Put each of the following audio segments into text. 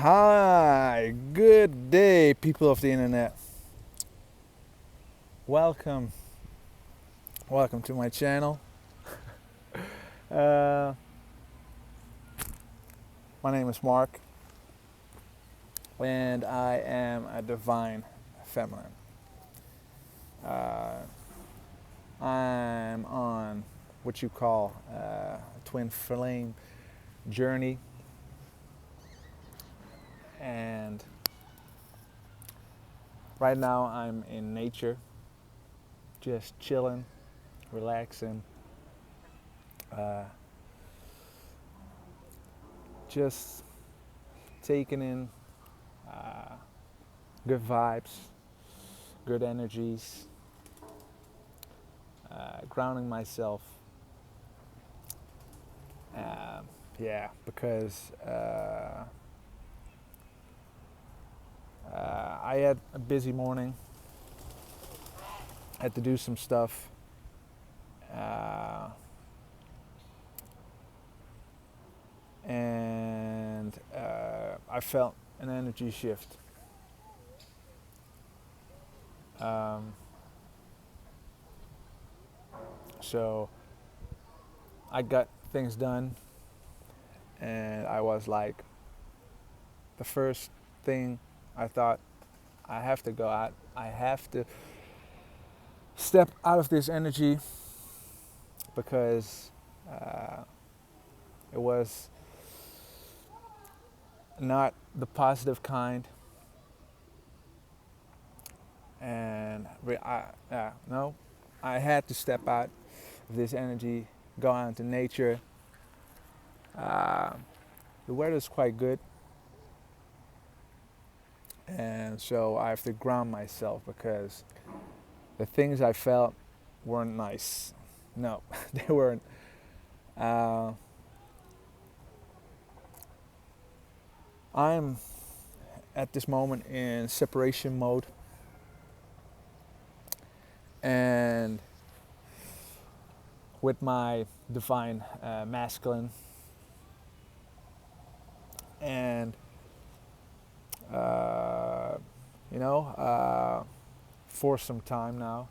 Hi, good day, people of the internet. Welcome, welcome to my channel. Uh, my name is Marc, and I am a divine feminine. Uh, I'm on what you call a twin flame journey, and right now I'm in nature, just chilling, relaxing, uh, just taking in uh, good vibes, good energies, grounding myself. Yeah, because I had a busy morning, had to do some stuff. Uh, and I felt an energy shift. Um, so I got things done, and I was like, the first thing I thought, I have to go out. I have to step out of this energy because it was not the positive kind. And no, I had to step out of this energy, go out into nature. Uh, the weather is quite good, and so I have to ground myself because the things I felt weren't nice. No, they weren't. Uh, I'm at this moment in separation mode, and with my divine masculine, and uh, you know, for some time now.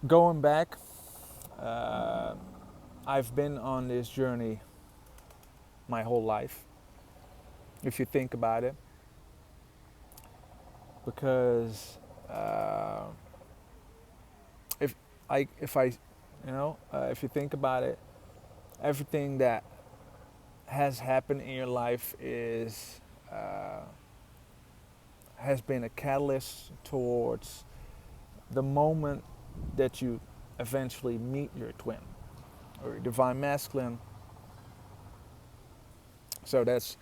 Going back, uh, I've been on this journey my whole life, if you think about it, because if if you think about it, everything that has happened in your life is has been a catalyst towards the moment that you eventually meet your twin or your divine masculine. So that's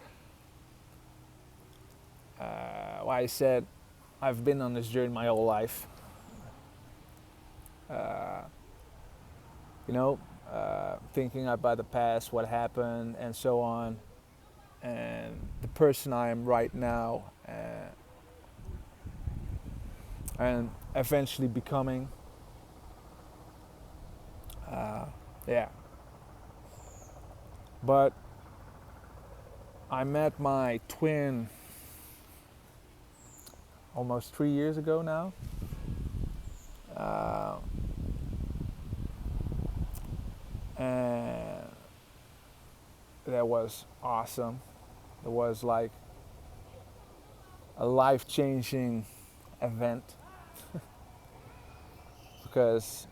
why I said I've been on this journey my whole life. Uh, Thinking about the past, what happened, and so on, and the person I am right now, and eventually becoming. Yeah, but I met my twin almost 3 years ago now. Uh, and that was awesome. It was like a life-changing event because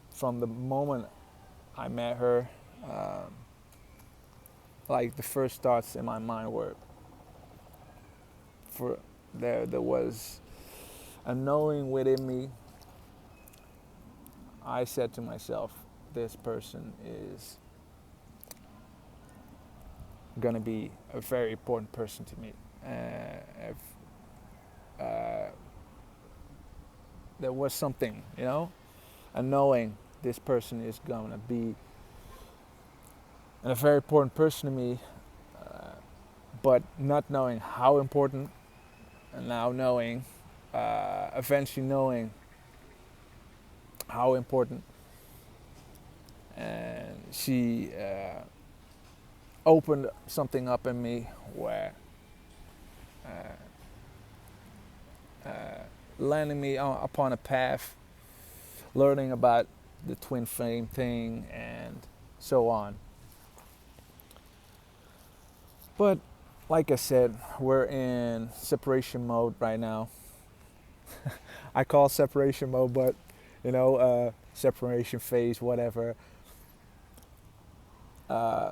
from the moment I met her, like the first thoughts in my mind were for there was a knowing within me. I said to myself, this person is gonna be a very important person to me. If there was something, a knowing this person is gonna be a very important person to me, but not knowing how important, and now knowing, eventually knowing how important, and she opened something up in me where landing me upon a path, learning about the twin flame thing and so on. But like I said, we're in separation mode right now. I call separation mode, but separation phase, whatever. Uh,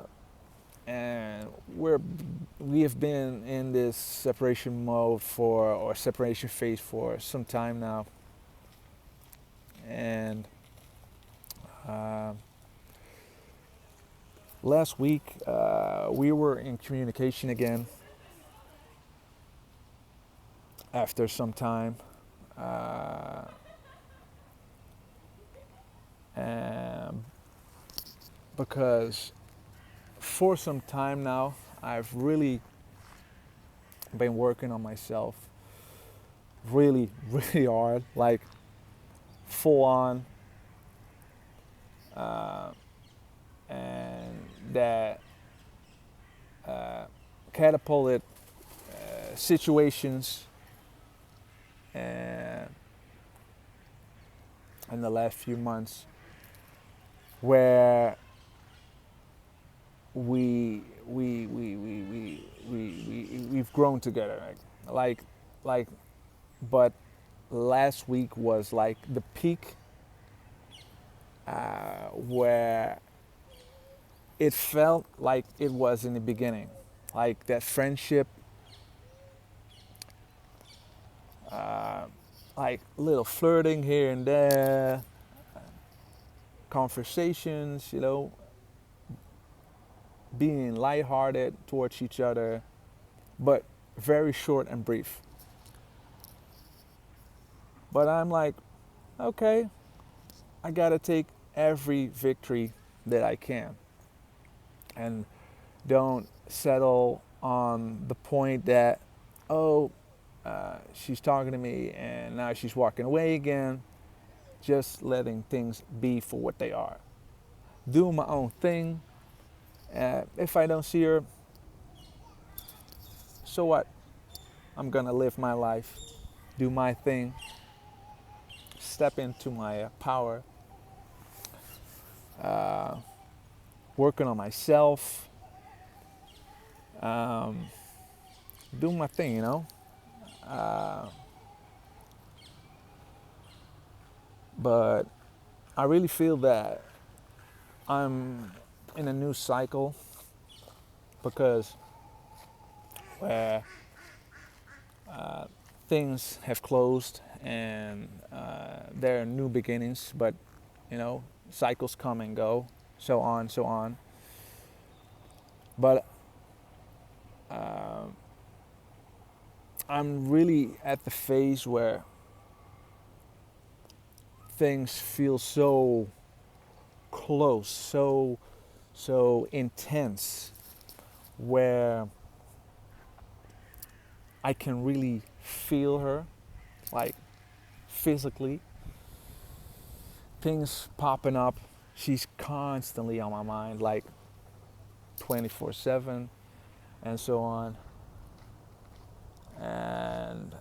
and we have been in this separation mode or separation phase for some time now. And last week we were in communication again after some time. And because for some time now, I've really been working on myself really, really hard, like full on. And that catapulted situations and in the last few months where we've grown together, like but last week was like the peak where it felt like it was in the beginning, like that friendship, like little flirting here and there, conversations, being lighthearted towards each other, but very short and brief. But I'm like, okay, I gotta take every victory that I can and don't settle on the point that, she's talking to me and now she's walking away again. Just letting things be for what they are. Do my own thing. If I don't see her, so what? I'm gonna live my life, do my thing, step into my power, working on myself, do my thing, But I really feel that I'm in a new cycle because where things have closed and there are new beginnings, but cycles come and go, so on, so on. But I'm really at the phase where things feel so close, so intense, where I can really feel her, like physically. Things popping up. She's constantly on my mind, like 24/7, and so on. And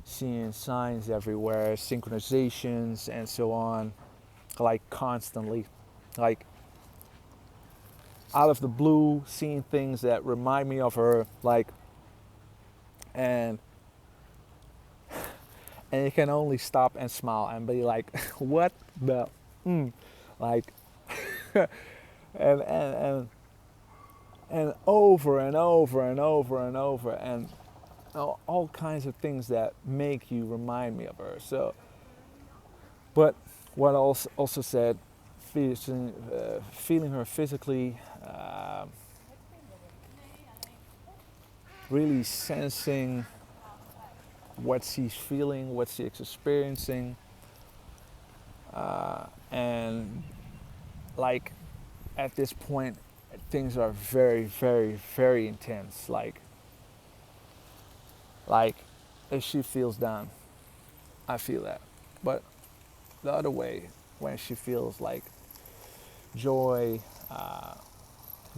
seeing signs everywhere, synchronizations, and so on, like constantly, like out of the blue, seeing things that remind me of her, like, and you can only stop and smile and be like, what the, like, and over and over and over and over, and all kinds of things that make you remind me of her. So, but what I also said, feeling her physically, really sensing what she's feeling, what she's experiencing, and like at this point, things are very, very, very intense. Like if she feels down, I feel that. But the other way, when she feels like joy,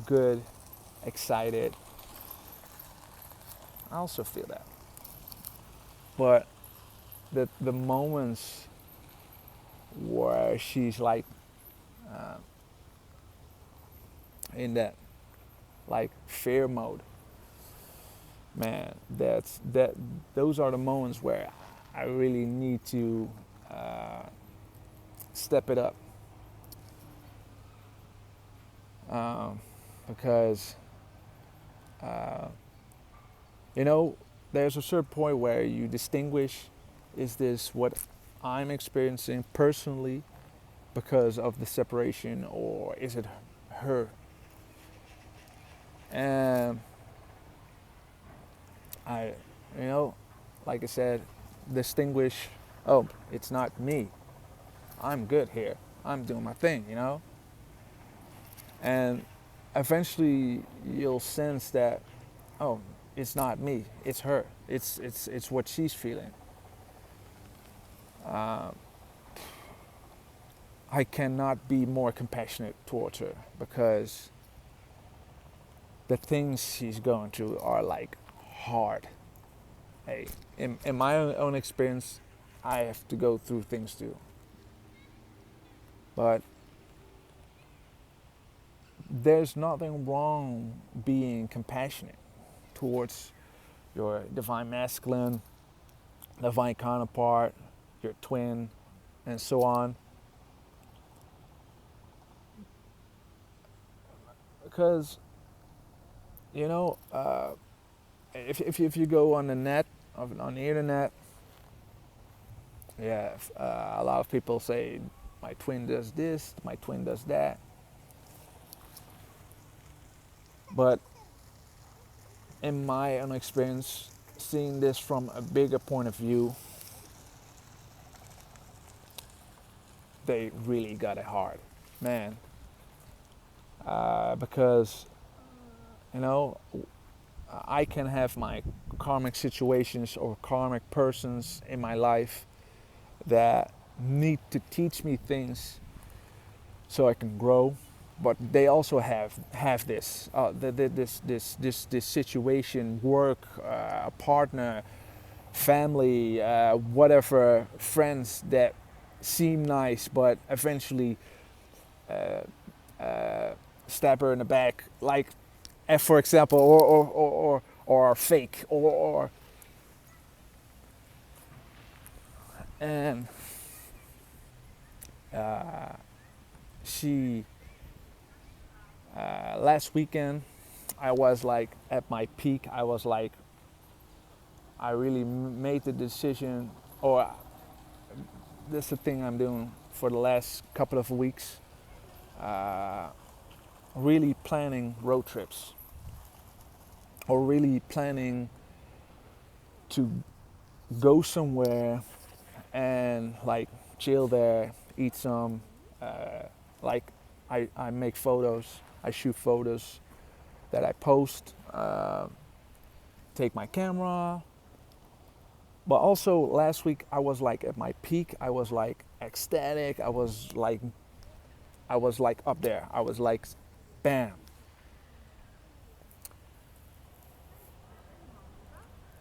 good, excited. I also feel that. But the moments where she's like uh, in that like fear mode, man, that those are the moments where I really need to uh, step it up, um, because uh, you know there's a certain point where you distinguish, is this what I'm experiencing personally because of the separation, or is it her? And I, you know, like I said, distinguish. Oh, it's not me. I'm good here. I'm doing my thing, And eventually you'll sense that, oh, it's not me. It's her. It's what she's feeling. Uh, I cannot be more compassionate towards her because the things she's going through are like hard. Hey, in my own experience, I have to go through things too. But there's nothing wrong being compassionate towards your divine masculine, divine counterpart, your twin, and so on. Because, you know, if you go on the net, on the internet, yeah, a lot of people say, my twin does this, my twin does that. But in my own experience, seeing this from a bigger point of view, they really got it hard, man. Because, you know, I can have my karmic situations or karmic persons in my life that need to teach me things so I can grow, but they also have this this situation, work, a partner, family, whatever, friends that seem nice, but eventually uh, stab her in the back, like, for example, or are fake, or and uh, she last weekend I was like at my peak. I was like, I really made the decision, or this is the thing I'm doing for the last couple of weeks. Uh, really planning road trips, or really planning to go somewhere and like chill there, eat some. Like I make photos, I shoot photos that I post, take my camera. But also last week I was like at my peak. I was like ecstatic. I was like up there. I was like, bam.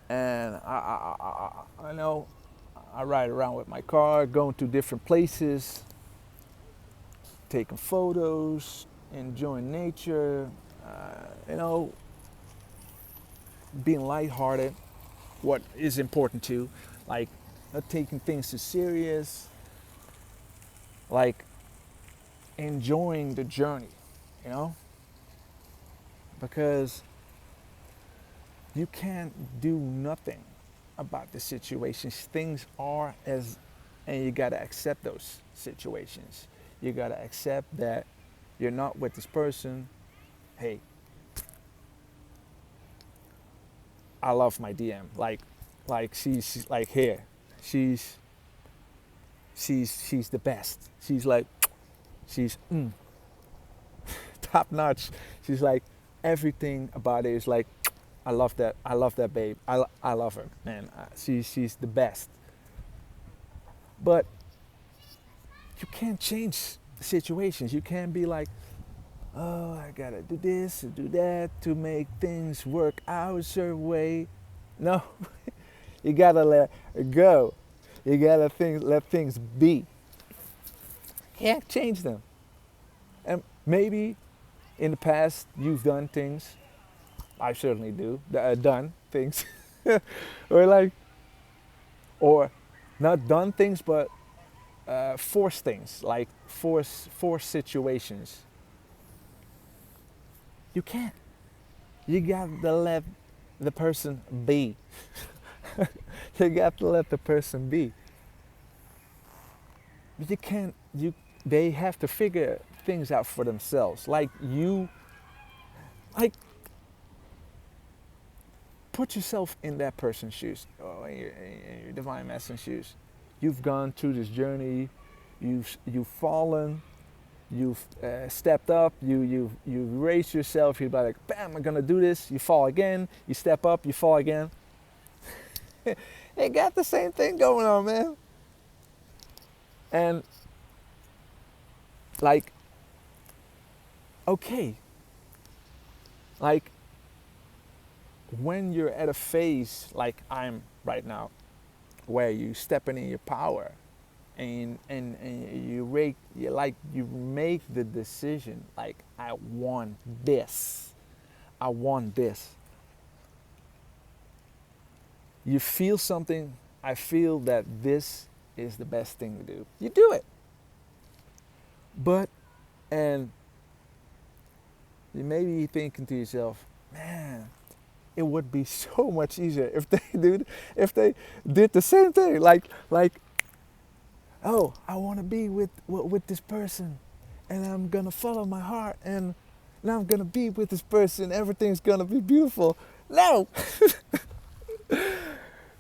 And I know I ride around with my car, going to different places, taking photos, enjoying nature, you know, being lighthearted, what is important too, like not taking things too serious, like enjoying the journey, you know, because you can't do nothing about the situations. Things are as, and you gotta accept those situations. You gotta accept that you're not with this person. Hey, I love my DM. Like she's like here. She's she's the best. She's like she's top notch. She's like everything about it is like I love that. I love that babe. I love her, man. She's the best. But you can't change the situations. You can't be like, oh, I gotta do this and do that to make things work out a certain way. No, you gotta let it go. You gotta let things be. Can't change them. And maybe in the past you've done things. I certainly do. Done things, or like, or not done things, but force things, like force situations. You can't. You got to let the person be. You got to let the person be. But you can't. You. They have to figure things out for themselves. Like you. Like put yourself in that person's shoes, or in your divine masculine shoes. You've gone through this journey. You've fallen. You've stepped up. You raised yourself. You're like, bam, I'm gonna do this. You fall again. You step up. You fall again. They got the same thing going on, man. And like, okay, like when you're at a phase like I'm right now, where you stepping in your power, and you make the decision like I want this. I want this. You feel something, I feel that this is the best thing to do. You do it. But and you may be thinking to yourself, man, it would be so much easier if they did the same thing. Like oh, I want to be with this person, and I'm gonna follow my heart, and now I'm gonna be with this person. Everything's gonna be beautiful. No,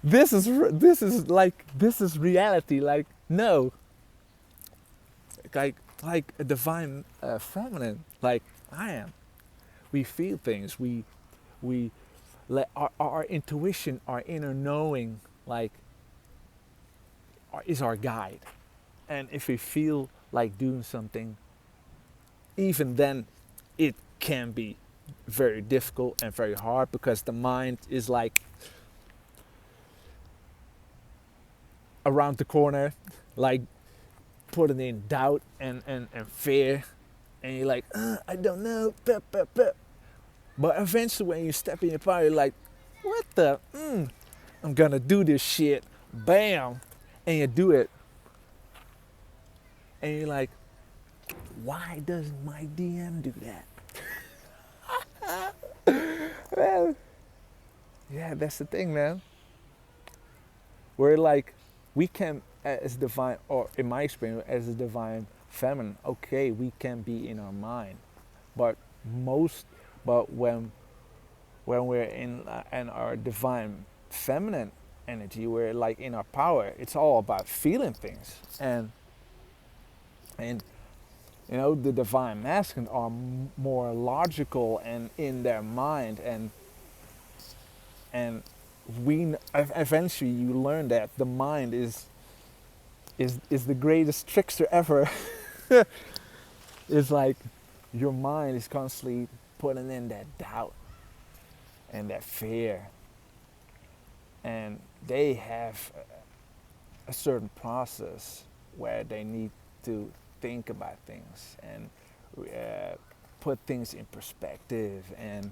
this is reality. Like no, like a divine feminine, like I am. We feel things. We let our intuition, our inner knowing, like is our guide. And if we feel like doing something, even then it can be very difficult and very hard, because the mind is like around the corner, like putting in doubt and fear, and you're like, I don't know. But eventually when you step in your power, you're like, what the I'm gonna do this shit. Bam. And you do it. And you're like, why doesn't my DM do that? Man, yeah, that's the thing, man. We're like, we can, as divine, or in my experience, as a divine feminine, okay, we can be in our mind, but when we're in our divine feminine energy, we're like in our power. It's all about feeling things, and you know, the divine masculine are more logical and in their mind, and we eventually you learn that the mind is the greatest trickster ever. It's like your mind is constantly putting in that doubt and that fear, and they have a certain process where they need to think about things and put things in perspective, and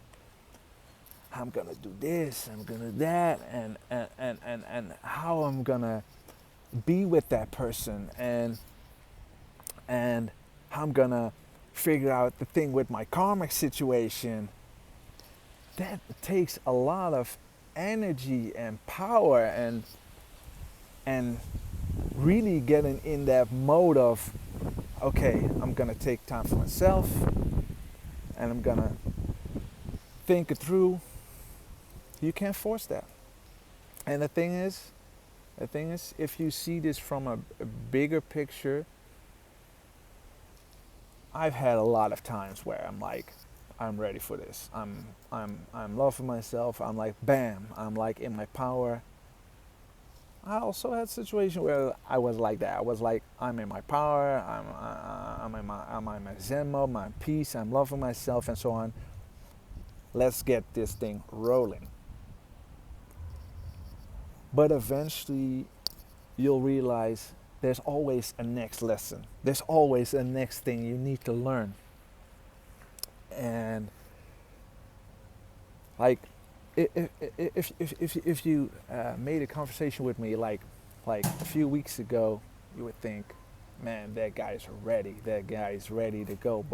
I'm gonna do this, I'm gonna do that, and how I'm gonna be with that person, and how I'm gonna figure out the thing with my karmic situation. That takes a lot of energy and power, and really getting in that mode of, okay, I'm gonna take time for myself, and I'm gonna think it through. You can't force that. And the thing is, if you see this from a bigger picture, I've had a lot of times where I'm like, I'm ready for this. I'm loving myself. I'm like, bam. I'm like in my power. I also had situations where I was like that. I was like, I'm in my power. I'm in my Zen mode, my peace. I'm loving myself, and so on. Let's get this thing rolling. But eventually, you'll realize there's always a next lesson. There's always a next thing you need to learn. And like, if you made a conversation with me like a few weeks ago, you would think, man, that guy's ready. That guy's ready to go.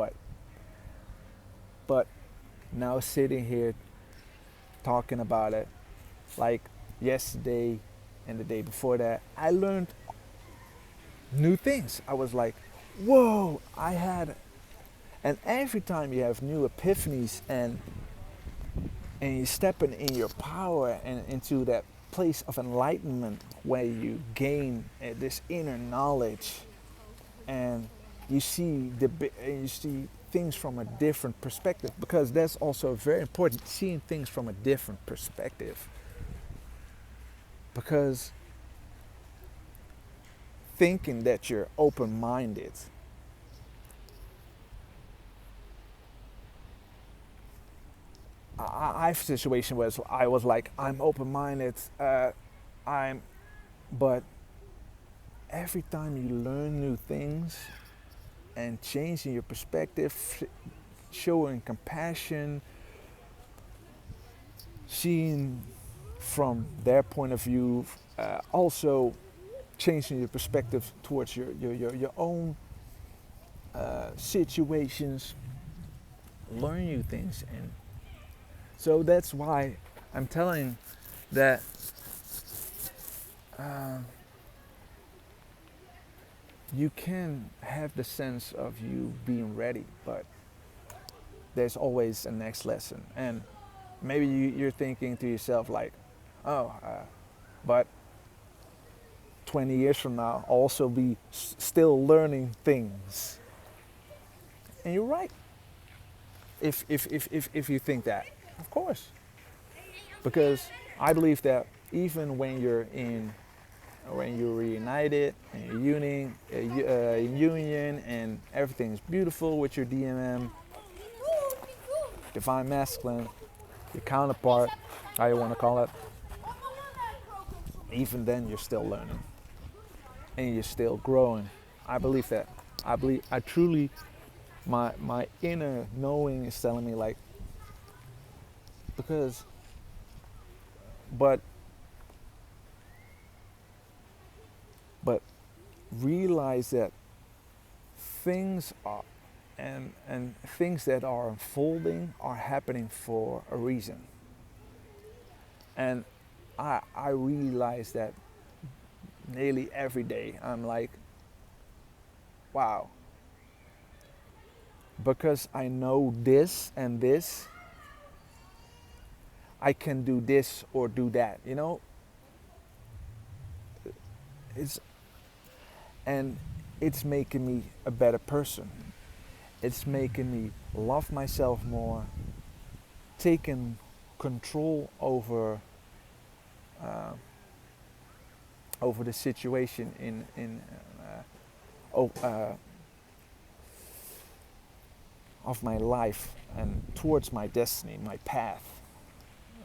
But now sitting here talking about it, like yesterday and the day before that, I learned new things. I was like, whoa, I had, and every time you have new epiphanies and you're stepping in your power and into that place of enlightenment where you gain this inner knowledge and you see you see things from a different perspective, because that's also very important, seeing things from a different perspective, because thinking that you're open-minded, I have a situation where I was like, I'm open-minded, I'm, but every time you learn new things and changing your perspective, showing compassion, seeing from their point of view, also changing your perspective towards your own situations, learn new things. And so that's why I'm telling that uh, you can have the sense of you being ready, but there's always a next lesson. And maybe you're thinking to yourself like, oh, but 20 years from now, I'll also be still learning things. And you're right, if you think that, of course. Because I believe that even when you're reunited and you're in union and everything is beautiful with your DMM, divine masculine, your counterpart, how you want to call it, even then you're still learning and you're still growing. I believe that. I truly, my inner knowing is telling me like, because, but but realize that things are, and things that are unfolding are happening for a reason. And I realize that nearly every day. I'm like, wow, because I know this and this, I can do this or do that. It's and it's making me a better person. It's making me love myself more, taking control uh, over the situation in oh, of my life and towards my destiny, my path.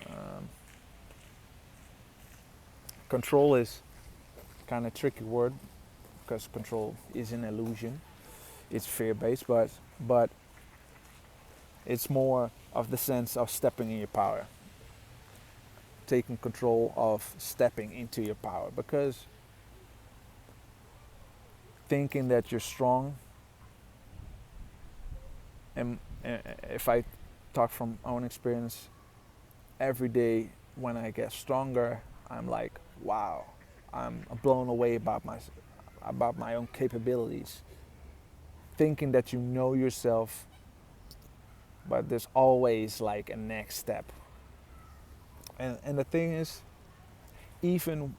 Um, Control is kind of tricky word because control is an illusion. It's fear-based, but it's more of the sense of stepping in your power, taking control of stepping into your power. Because thinking that you're strong, and if I talk from own experience, every day when I get stronger, I'm like, wow, I'm blown away about my own capabilities. Thinking that you know yourself, but there's always like a next step. And the thing is, even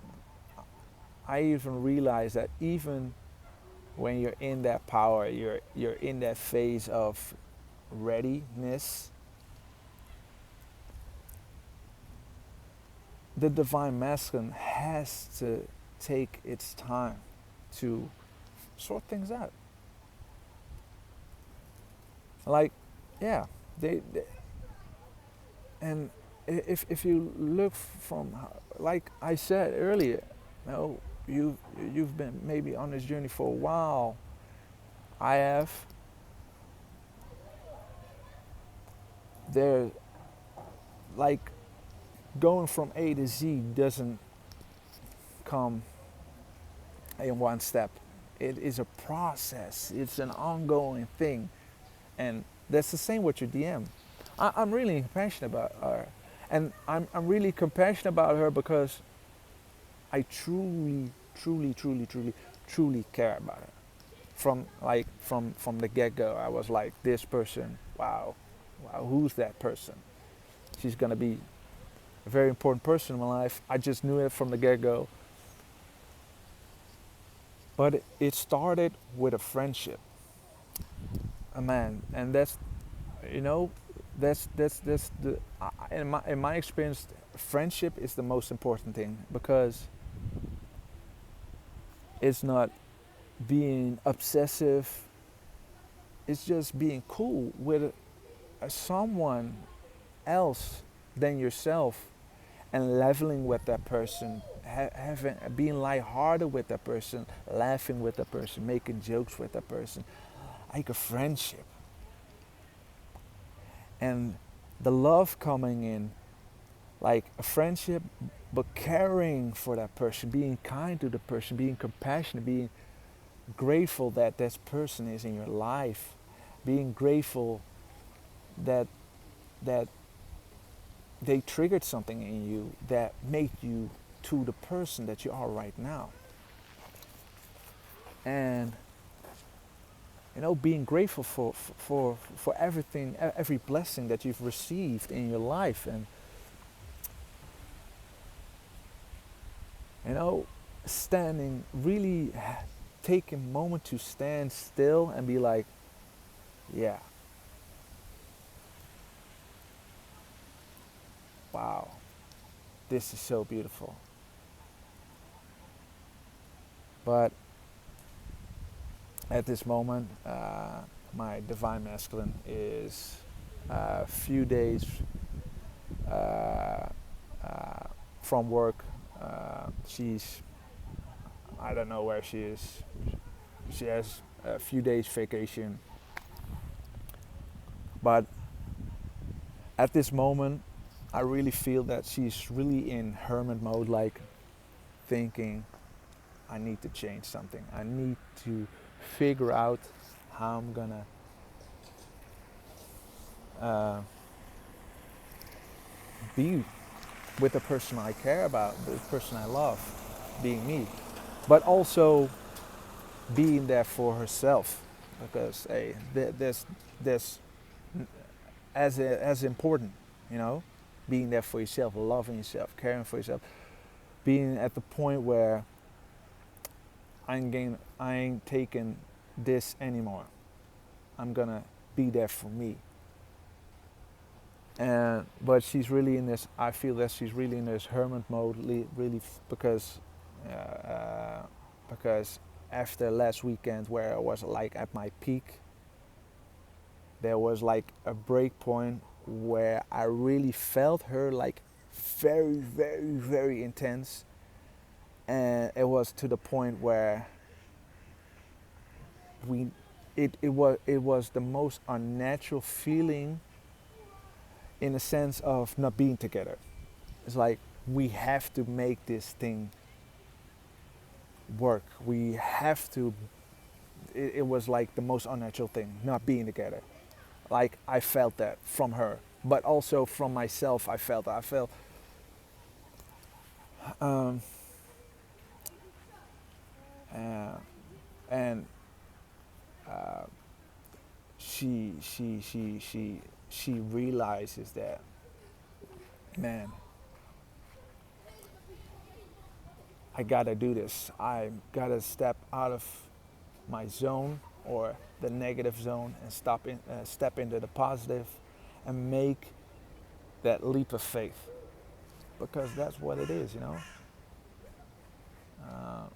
I even realize that even when you're in that power, you're in that phase of readiness, the divine masculine has to take its time to sort things out. Like, yeah, they and if you look from, like I said earlier, you know, you've been maybe on this journey for a while. I have. There, like, going from A to Z doesn't come in one step. It is a process. It's an ongoing thing, and that's the same with your DM. I'm really passionate about her, and I'm really compassionate about her because I truly care about her. From the get go, I was like, this person, wow, who's that person? She's gonna be a very important person in my life. I just knew it from the get go. But it started with a friendship, a man, and that's, you know, that's the in my experience, friendship is the most important thing, because it's not being obsessive. It's just being cool with someone else than yourself, and leveling with that person, having being lighthearted with that person, laughing with that person, making jokes with that person, like a friendship, and the love coming in, like a friendship, but caring for that person, being kind to the person, being compassionate, being grateful that this person is in your life, being grateful that that they triggered something in you that made you to the person that you are right now. And you know, being grateful for everything, every blessing that you've received in your life, and you know, standing, really take a moment to stand still and be like, yeah, wow, this is so beautiful. But at this moment, my divine masculine is a few days uh, uh, from work. She's, I don't know where she is. She has a few days vacation. But at this moment, I really feel that she's really in hermit mode, like thinking, I need to change something. I need to figure out how I'm gonna uh, be with the person I care about, the person I love, being me, but also being there for herself, because hey, there's as important, you know, being there for yourself, loving yourself, caring for yourself, being at the point where I ain't taking this anymore. I'm gonna be there for me. And but she's really in this. I feel that she's really in this hermit mode, really, uh, uh, because after last weekend, where I was like at my peak, there was like a break point where I really felt her like very intense, and it was to the point where we it was the most unnatural feeling, in the sense of not being together. It's like we have to make this thing work. We have to. It was like the most unnatural thing, not being together. Like I felt that from her, but also from myself. I felt that. I felt, um, uh, and uh, she realizes that, man, I gotta do this. I gotta step out of my zone, or the negative zone, and step into the positive, and make that leap of faith. because that's what it is, you know. Uh,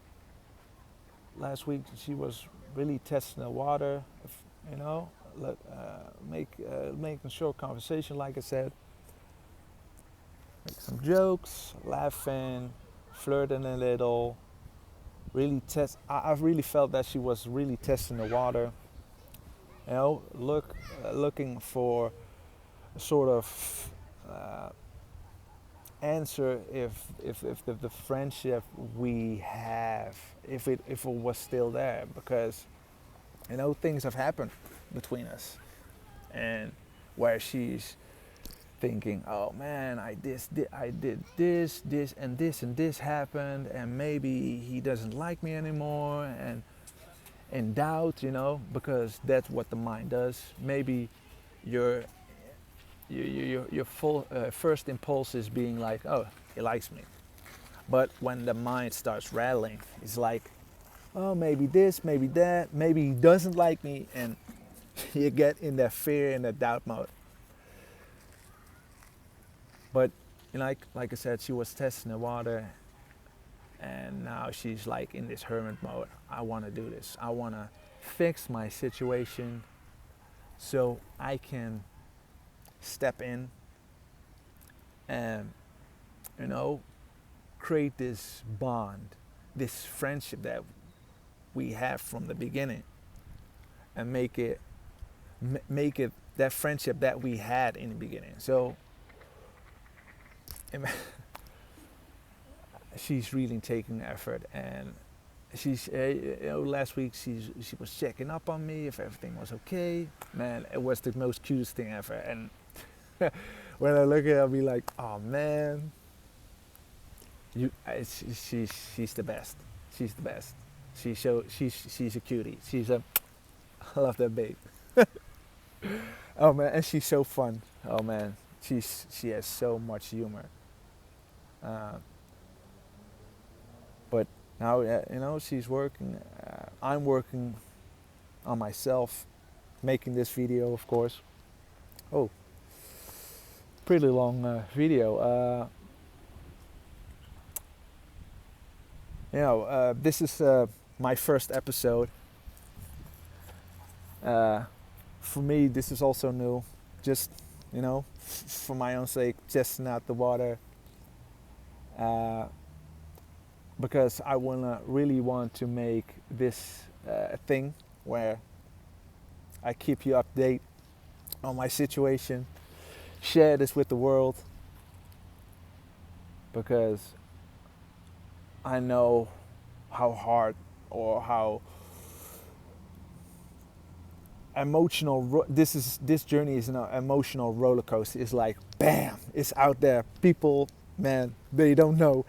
Last week she was really testing the water, you know, making short conversation, like I said, make some jokes, laughing, flirting a little. Really test. I really felt that she was really testing the water. You know, looking for a sort of answer if the friendship we have, if it was still there, because you know things have happened between us, and where she's thinking, oh man, I did and this happened, and maybe he doesn't like me anymore, and in doubt, you know, because that's what the mind does. Maybe your your full first impulse is being like, oh, he likes me, but when the mind starts rattling, it's like, oh, maybe this, maybe that, maybe he doesn't like me, and you get in that fear and that doubt mode. But you know, like I said, she was testing the water, and now she's like in this hermit mode. I want to do this. I want to fix my situation so I can step in and, you know, create this bond, this friendship that we have from the beginning, and make it that friendship that we had in the beginning. So she's really taking effort, and she's you know, last week she was checking up on me if everything was okay. Man, it was the most cutest thing ever. And when I look at her, I'll be like, oh man, she's the best. She's the best. She's a cutie. I love that babe. Oh man, and she's so fun. Oh man, she has so much humor. But now, you know, she's working. I'm working on myself, making this video, of course. Oh, pretty long video. You know, this is my first episode. For me, this is also new. Just, you know, for my own sake, testing out the water. Because I really want to make this a thing where I keep you updated on my situation, share this with the world, because I know how hard or how emotional this journey is. An emotional roller coaster. It's like bam, it's out there. People, man, they don't know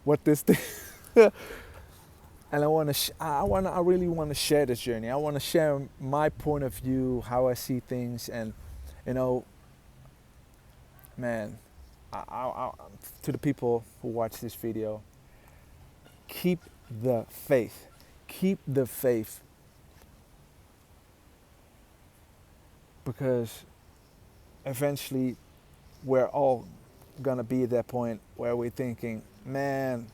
what this thing. And I really want to share this journey. I want to share my point of view, how I see things, and you know, man, to the people who watch this video, keep the faith. Keep the faith. Because eventually we're all gonna be at that point where we're thinking, man,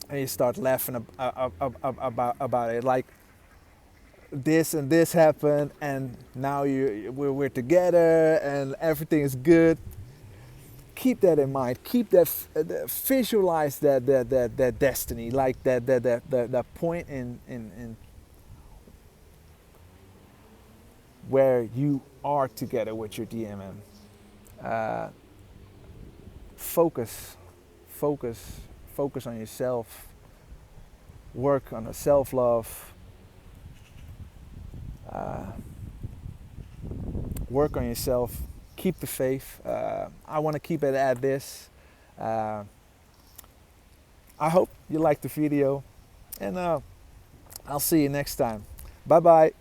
and you start laughing about it, like this and this happened, and now we're together and everything is good. Keep that in mind. Keep that, visualize that destiny, like that point in where you are together with your DMM. Focus on yourself. Work on the self-love. Work on yourself. Keep the faith. I want to keep it at this. I hope you liked the video, and I'll see you next time. Bye bye.